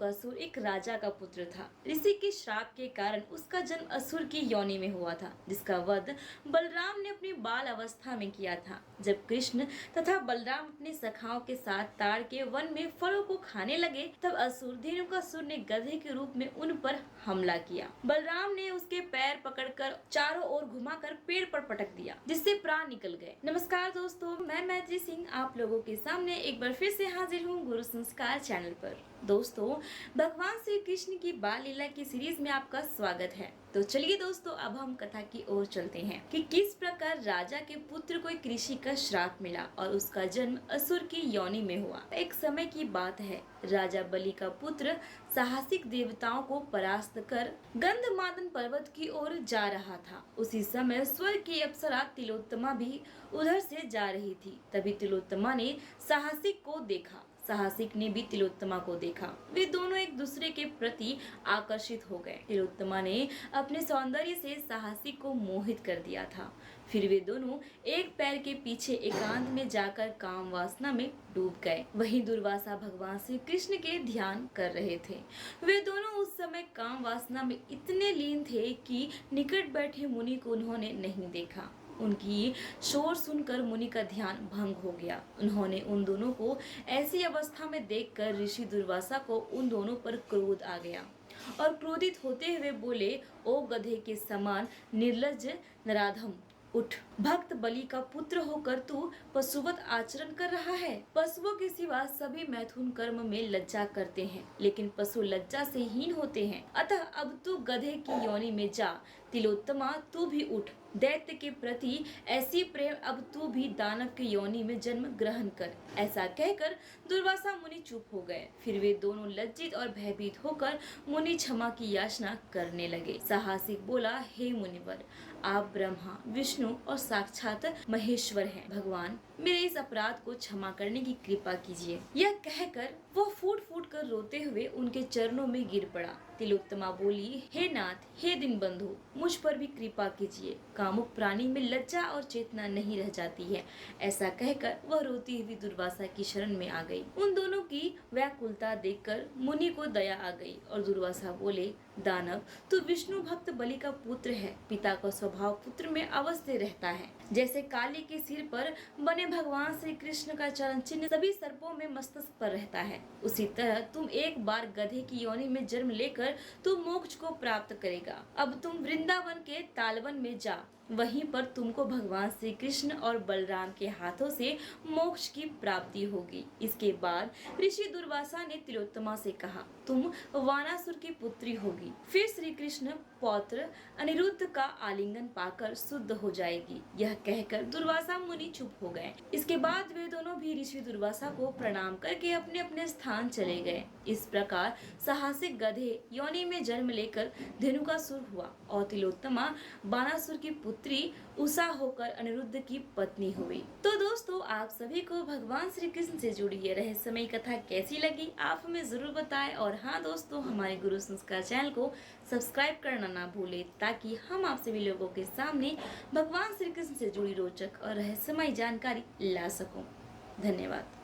धेनुकासुर एक राजा का पुत्र था। ऋषि के श्राप के कारण उसका जन्म असुर की योनि में हुआ था, जिसका वध बलराम ने अपनी बाल अवस्था में किया था। जब कृष्ण तथा बलराम अपने सखाओं के साथ ताड़ के वन में फलों को खाने लगे, तब असुर धेनुकासुर ने गधे के रूप में उन पर हमला किया। बलराम ने उसके पैर पकड़कर चारों ओर घुमाकर पेड़ पर पटक दिया, जिससे प्राण निकल गए। नमस्कार दोस्तों, मैं मैत्री सिंह आप लोगों के सामने एक बार फिर से हाजिर हूँ गुरु संस्कार चैनल पर। दोस्तों, भगवान श्री कृष्ण की बाल लीला की सीरीज में आपका स्वागत है। तो चलिए दोस्तों, अब हम कथा की ओर चलते हैं कि किस प्रकार राजा के पुत्र को एक ऋषि का श्राप मिला और उसका जन्म असुर की योनि में हुआ। एक समय की बात है, राजा बलि का पुत्र साहसिक देवताओं को परास्त कर गंधमादन पर्वत की ओर जा रहा था। उसी समय स्वर्ग की अप्सरा तिलोत्तमा भी उधर से जा रही थी। तभी तिलोत्तमा ने साहसिक को देखा, साहसिक ने भी तिलोत्तमा को देखा। वे दोनों एक दूसरे के प्रति आकर्षित हो गए। तिलोत्तमा ने अपने सौंदर्य से साहसिक को मोहित कर दिया था। फिर वे दोनों एक पैर के पीछे एकांत में जाकर काम वासना में डूब गए। वहीं दुर्वासा भगवान श्री कृष्ण के ध्यान कर रहे थे। वे दोनों उस समय काम वासना में इतने लीन थे कि निकट बैठे मुनि को उन्होंने नहीं देखा। उनकी शोर सुनकर मुनि का ध्यान भंग हो गया। उन्होंने उन दोनों को ऐसी अवस्था में देखकर ऋषि दुर्वासा को उन दोनों पर क्रोध आ गया और क्रोधित होते हुए बोले, ओ गधे के समान निर्लज्ज नराधम, उठ। भक्त बलि का पुत्र होकर तू पशुवत आचरण कर रहा है। पशुओं के सिवा सभी मैथुन कर्म में लज्जा करते हैं, लेकिन पशु लज्जा से हीन होते हैं। अतः अब तू गधे की योनि में जा। तिलोत्तमा, तू भी उठ। दैत्य के प्रति ऐसी प्रेम, अब तू भी दानव की योनि में जन्म ग्रहण कर। ऐसा कहकर दुर्वासा मुनि चुप हो गए। फिर वे दोनों लज्जित और भयभीत होकर मुनि क्षमा की याचना करने लगे। साहसिक बोला, हे मुनिवर, आप ब्रह्मा, विष्णु और साक्षात महेश्वर हैं। भगवान, मेरे इस अपराध को क्षमा करने की कृपा कीजिए। यह कहकर वो फूट फूट कर रोते हुए उनके चरणों में गिर पड़ा। तिलोत्तमा बोली, हे नाथ, हे दीनबंधु, मुझ पर भी कृपा कीजिए। कामुक प्राणी में लज्जा और चेतना नहीं रह जाती है। ऐसा कहकर वह रोती हुई दुर्वासा की शरण में आ गई। उन दोनों की व्याकुलता देखकर मुनि को दया आ गई और दुर्वासा बोले, दानव, तू विष्णु भक्त बलि का पुत्र है। पिता का स्वभाव पुत्र में अवश्य रहता है। जैसे काली के सिर पर बने भगवान श्री कृष्ण का चरण चिन्ह सभी सर्पों में मस्तक पर रहता है, उसी तरह तुम एक बार गधे की योनि में जन्म लेकर तू मोक्ष को प्राप्त करेगा। अब तुम वृंदावन के तालवन में जा, वहीं पर तुमको भगवान श्री कृष्ण और बलराम के हाथों से मोक्ष की प्राप्ति होगी। इसके बाद ऋषि दुर्वासा ने तिलोत्तमा से कहा, तुम वानासुर की पुत्री होगी। फिर श्री कृष्ण पौत्र अनिरुद्ध का आलिंगन पाकर शुद्ध हो जाएगी। यह कहकर दुर्वासा मुनि चुप हो गए। इसके बाद वे दोनों भी ऋषि दुर्वासा को प्रणाम करके अपने अपने स्थान चले गए। इस प्रकार साहसिक गधे योनि में जन्म लेकर धेनुकासुर हुआ और तिलोत्तमा बानासुर की पुत्री उषा होकर अनिरुद्ध की पत्नी हुई। तो दोस्तों, आप सभी को भगवान श्री कृष्ण से जुड़ी ये रहस्यमयी कथा कैसी लगी, आप हमें जरूर बताएं। और हाँ दोस्तों, हमारे गुरु संस्कार चैनल को सब्सक्राइब करना ना भूलें, ताकि हम आप सभी लोगों के सामने भगवान श्री कृष्ण से जुड़ी रोचक और रहस्यमयी जानकारी ला सकूं। धन्यवाद।